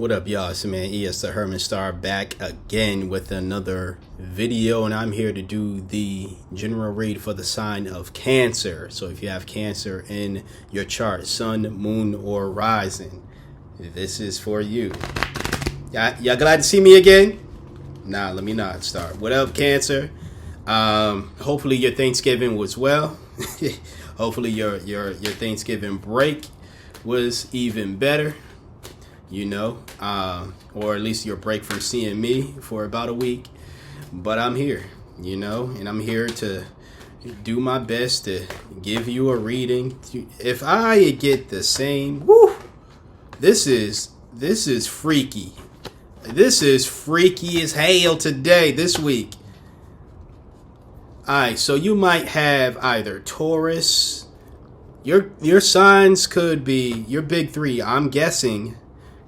What up, y'all? It's your man ES the Herman Star back again with another video, and I'm here to do the general read for the sign of Cancer. So if you have Cancer in your chart, sun, moon, or rising, this is for you. Y'all glad to see me again? Nah, let me not start. What up, Cancer? Hopefully your Thanksgiving was well. Hopefully your Thanksgiving break was even better. Or at least your break from seeing me for about a week. But I'm here, and I'm here to do my best to give you a reading. If I get the same, this is freaky. This is freaky as hell today, this week. Alright, so you might have either Taurus. Your signs could be your big three, I'm guessing.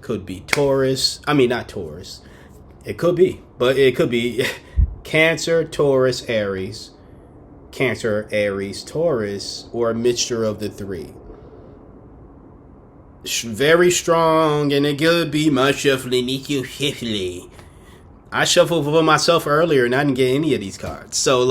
Could be Taurus. I mean, not Taurus. It could be. But it could be Cancer, Taurus, Aries. Cancer, Aries, Taurus. Or a mixture of the three. Very strong. And it could be my shuffling. I shuffled for myself earlier and I didn't get any of these cards. So,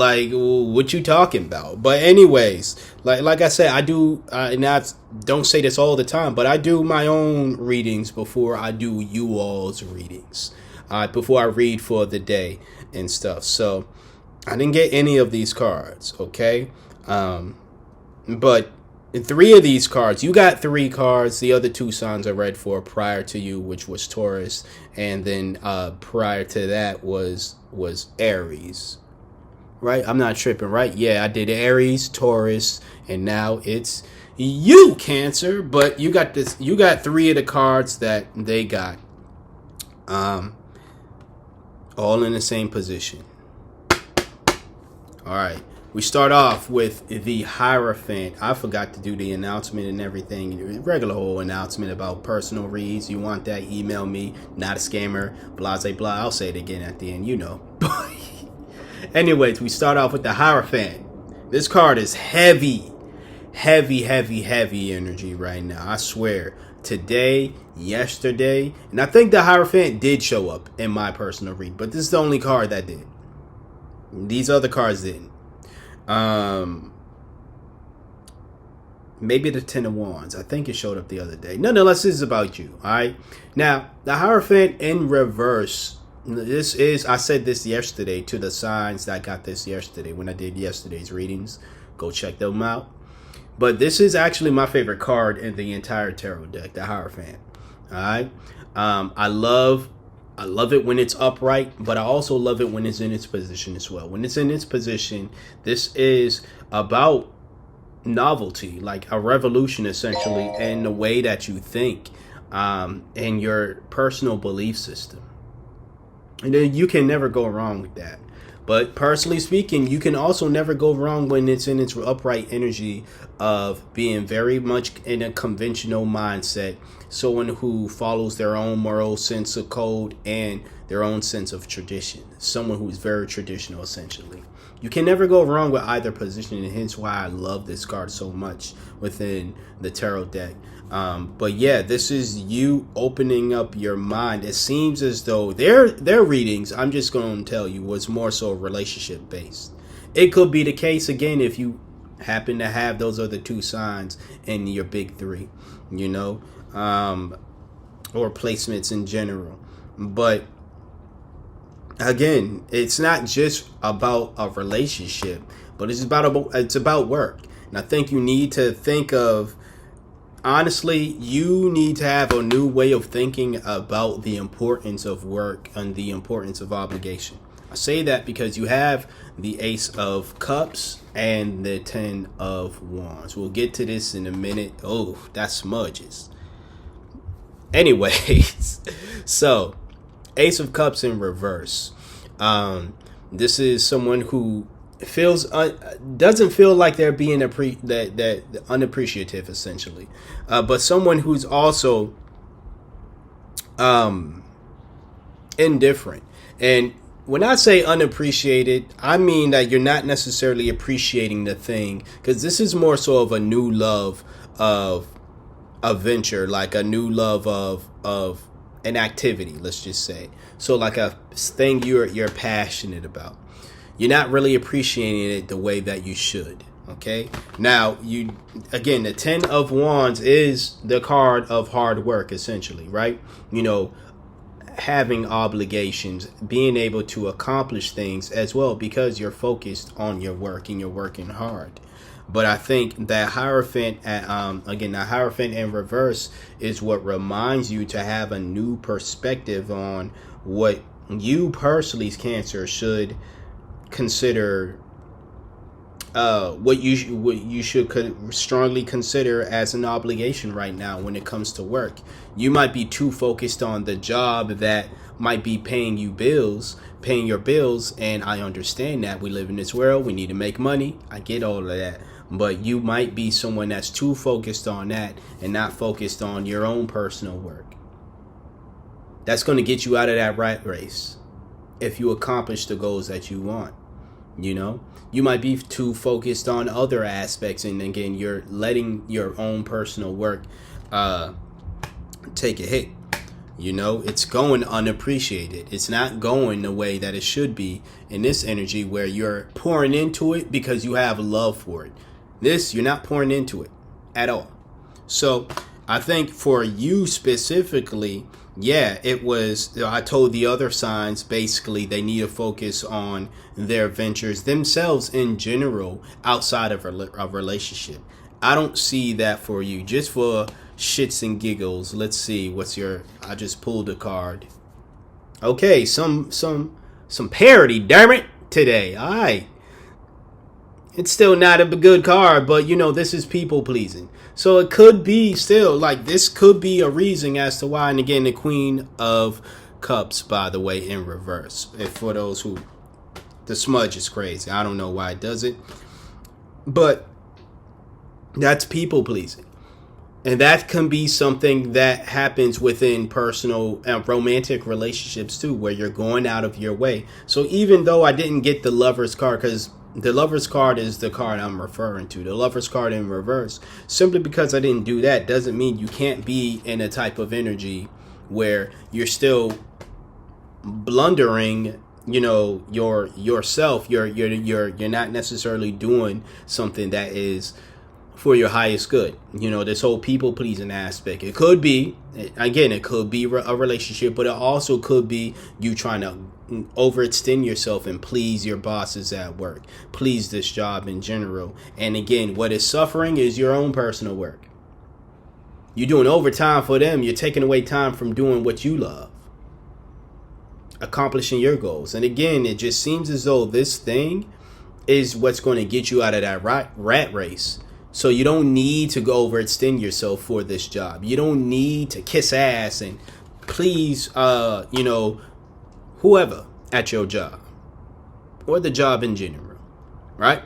what you talking about? But anyways, like I said, I do, and I don't say this all the time, but I do my own readings before I do you all's readings. Before I read for the day and stuff. So, I didn't get any of these cards, okay? But three of these cards, you got three cards. The other two signs I read for prior to you, which was Taurus, and then prior to that was Aries. Right? I'm not tripping, right? Yeah, I did Aries, Taurus, and now it's you, Cancer. But you got this. You got three of the cards that they got, all in the same position. All right. We start off with the Hierophant. I forgot to do the announcement and everything. Regular whole announcement about personal reads. You want that, email me. Not a scammer. Blah, blah, blah. I'll say it again at the end. Anyways, we start off with the Hierophant. This card is heavy energy right now. I swear. Today, yesterday. And I think the Hierophant did show up in my personal read. But this is the only card that did. These other cards didn't. Maybe the Ten of Wands. I think it showed up the other day. Nonetheless, this is about you. All right. Now, the Hierophant in reverse. This is, I said this yesterday to the signs that got this yesterday when I did yesterday's readings. Go check them out. But this is actually my favorite card in the entire tarot deck, the Hierophant. All right. I love it when it's upright, but I also love it when it's in its position as well. When it's in its position, this is about novelty, like a revolution essentially in the way that you think, and your personal belief system. And then you can never go wrong with that. But personally speaking, you can also never go wrong when it's in its upright energy of being very much in a conventional mindset. Someone who follows their own moral sense of code and their own sense of tradition. Someone who is very traditional, essentially. You can never go wrong with either position, and hence why I love this card so much within the tarot deck. But yeah, this is you opening up your mind. It seems as though their readings, I'm just going to tell you, was more so relationship based. It could be the case again if you happen to have those other two signs in your big three, or placements in general. But again, it's not just about a relationship, but it's about work. And I think you need to think of, honestly, you need to have a new way of thinking about the importance of work and the importance of obligation. I say that because you have the Ace of Cups and the Ten of Wands. We'll get to this in a minute. Oh, that's smudges. Anyways, so Ace of Cups in reverse. This is someone who doesn't feel like they're being that unappreciative, essentially, but someone who's also indifferent. And when I say unappreciated, I mean that you're not necessarily appreciating the thing, because this is more so of a new love of a venture, like a new love of an activity, let's just say. So like a thing you're passionate about. You're not really appreciating it the way that you should. Okay. Now the 10 of Wands is the card of hard work, essentially, right? Having obligations, being able to accomplish things as well, because you're focused on your work and you're working hard. But I think that Hierophant, the Hierophant in reverse is what reminds you to have a new perspective on what you personally, Cancer, should consider, what you should strongly consider as an obligation right now when it comes to work. You might be too focused on the job that might be paying your bills, and I understand that we live in this world, we need to make money. I get all of that. But you might be someone that's too focused on that and not focused on your own personal work. That's going to get you out of that rat race if you accomplish the goals that you want. You might be too focused on other aspects, and again, you're letting your own personal work take a hit. It's going unappreciated. It's not going the way that it should be in this energy, where you're pouring into it because you have love for it. This, you're not pouring into it at all. So I think for you specifically, it was, I told the other signs, basically, they need to focus on their ventures themselves in general outside of a relationship. I don't see that for you. Just for shits and giggles, let's see, I just pulled a card. Okay, some parody, damn it, today. All right. It's still not a good card, but this is people pleasing. So it could be still, this could be a reason as to why. And again, the Queen of Cups, by the way, in reverse. If for those who, the smudge is crazy. I don't know why it does it, but that's people pleasing. And that can be something that happens within personal and romantic relationships too, where you're going out of your way. So even though I didn't get the Lover's card, because the Lover's card is the card I'm referring to, the Lover's card in reverse, simply because I didn't do that doesn't mean you can't be in a type of energy where you're still blundering, yourself. You're not necessarily doing something that is for your highest good. This whole people pleasing aspect. It could be a relationship, but it also could be you trying to overextend yourself and please your bosses at work, please this job in general. And again, what is suffering is your own personal work. You're doing overtime for them. You're taking away time from doing what you love, accomplishing your goals. And again, it just seems as though this thing is what's going to get you out of that rat race. So you don't need to go overextend yourself for this job. You don't need to kiss ass and please, whoever at your job or the job in general, right?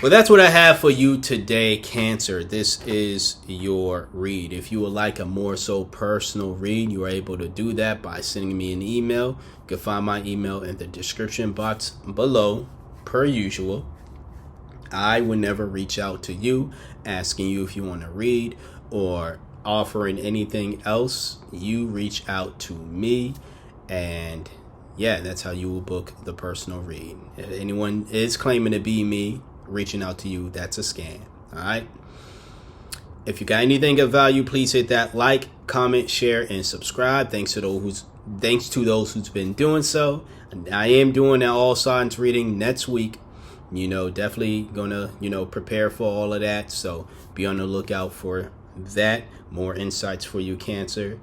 Well, that's what I have for you today, Cancer. This is your read. If you would like a more so personal read, you are able to do that by sending me an email. You can find my email in the description box below, per usual. I would never reach out to you asking you if you want to read or offering anything else. You reach out to me, and that's how you will book the personal read. If anyone is claiming to be me reaching out to you, that's a scam. All right. If you got anything of value, please hit that like, comment, share, and subscribe. Thanks to those who's been doing so. I am doing an all signs reading next week. Definitely gonna, prepare for all of that. So be on the lookout for that. More insights for you, Cancer.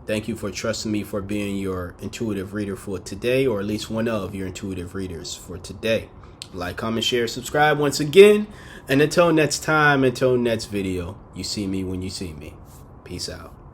Thank you for trusting me for being your intuitive reader for today, or at least one of your intuitive readers for today. Like, comment, share, subscribe once again. And until next time, until next video, you see me when you see me. Peace out.